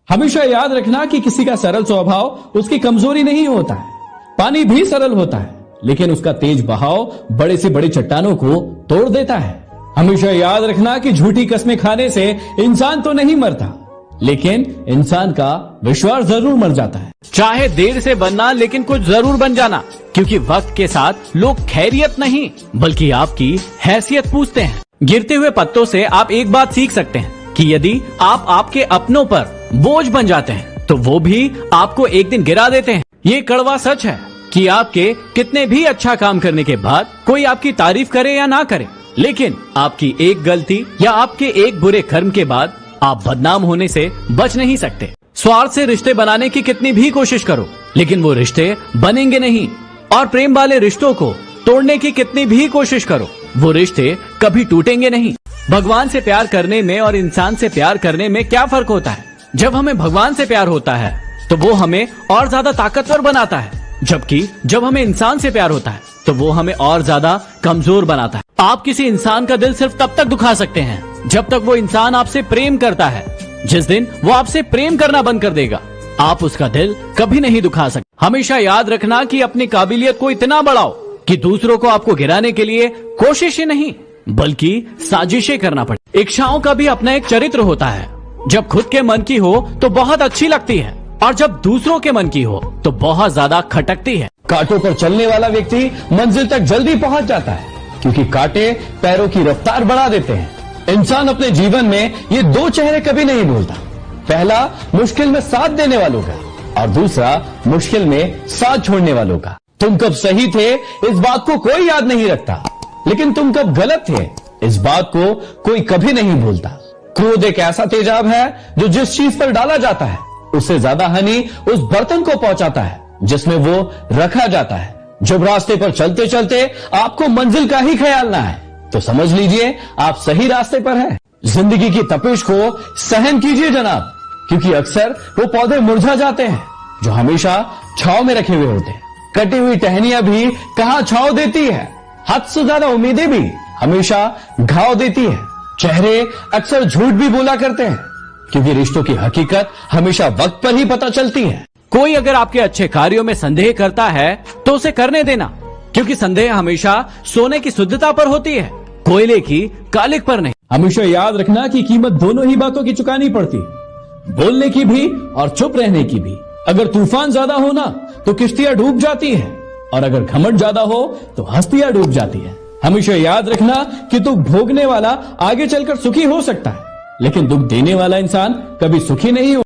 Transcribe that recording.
हमेशा याद रखना कि किसी का सरल स्वभाव उसकी कमजोरी नहीं होता है। पानी भी सरल होता है, लेकिन उसका तेज बहाव बड़े से बड़ी चट्टानों को तोड़ देता है। हमेशा याद रखना कि झूठी कस्में खाने से इंसान तो नहीं मरता, लेकिन इंसान का विश्वास जरूर मर जाता है। चाहे देर से बनना, लेकिन कुछ जरूर बन जाना, क्योंकि वक्त के साथ लोग खैरियत नहीं बल्कि आपकी हैसियत पूछते हैं। गिरते हुए पत्तों से आप एक बात सीख सकते हैं कि यदि आप आपके अपनों पर बोझ बन जाते हैं तो वो भी आपको एक दिन गिरा देते हैं। ये कड़वा सच है कि आपके कितने भी अच्छा काम करने के बाद कोई आपकी तारीफ करे या ना करे, लेकिन आपकी एक गलती या आपके एक बुरे कर्म के बाद आप बदनाम होने से बच नहीं सकते। स्वार्थ से रिश्ते बनाने की कितनी भी कोशिश करो, लेकिन वो रिश्ते बनेंगे नहीं। और प्रेम वाले रिश्तों को तोड़ने की कितनी भी कोशिश करो, वो रिश्ते कभी टूटेंगे नहीं। भगवान से प्यार करने में और इंसान से प्यार करने में क्या फर्क होता है? जब हमें भगवान से प्यार होता है तो वो हमें और ज्यादा ताकतवर बनाता है, जबकि जब हमें इंसान से प्यार होता है तो वो हमें और ज्यादा कमजोर बनाता है। आप किसी इंसान का दिल सिर्फ तब तक दुखा सकते हैं जब तक वो इंसान आपसे प्रेम करता है। जिस दिन वो आपसे प्रेम करना बंद कर देगा, आप उसका दिल कभी नहीं दुखा सकते। हमेशा याद रखना कि अपनी काबिलियत को इतना बढ़ाओ कि दूसरों को आपको गिराने के लिए कोशिश ही नहीं बल्कि साजिशें करना पड़े। इच्छाओं का भी अपना एक चरित्र होता है। जब खुद के मन की हो तो बहुत अच्छी लगती है, और जब दूसरों के मन की हो तो बहुत ज्यादा खटकती है। कांटों पर चलने वाला व्यक्ति मंजिल तक जल्दी पहुंच जाता है, क्योंकि कांटे पैरों की रफ्तार बढ़ा देते हैं। इंसान अपने जीवन में ये दो चेहरे कभी नहीं भूलता। पहला मुश्किल में साथ देने वालों का, और दूसरा मुश्किल में साथ छोड़ने वालों का। तुम कब सही थे इस बात को कोई याद नहीं रखता, लेकिन तुम कब गलत थे इस बात को कोई कभी नहीं भूलता। क्रोध एक ऐसा तेजाब है जो जिस चीज पर डाला जाता है उससे ज्यादा हानि उस बर्तन को पहुंचाता है जिसमें वो रखा जाता है। जब रास्ते पर चलते चलते आपको मंजिल का ही ख्याल ना है तो समझ लीजिए आप सही रास्ते पर हैं। जिंदगी की तपिश को सहन कीजिए जनाब, क्योंकि अक्सर वो पौधे मुरझा जाते हैं जो हमेशा छांव में रखे हुए होते हैं। कटी हुई टहनियां भी कहां छांव देती है, हद से ज्यादा उम्मीदें भी हमेशा घाव देती है। चेहरे अक्सर झूठ भी बोला करते हैं, क्योंकि रिश्तों की हकीकत हमेशा वक्त पर ही पता चलती है। कोई अगर आपके अच्छे कार्यों में संदेह करता है तो उसे करने देना, क्योंकि संदेह हमेशा सोने की शुद्धता पर होती है, कोयले की कालिक पर नहीं। हमेशा याद रखना कि कीमत दोनों ही बातों की चुकानी पड़ती है, बोलने की भी और चुप रहने की भी। अगर तूफान ज्यादा हो ना तो किश्तियां डूब जाती है, और अगर घमंड ज्यादा हो तो हस्तियां डूब जाती है। हमेशा याद रखना कि दुख भोगने वाला आगे चलकर सुखी हो सकता है, लेकिन दुख देने वाला इंसान कभी सुखी नहीं हो।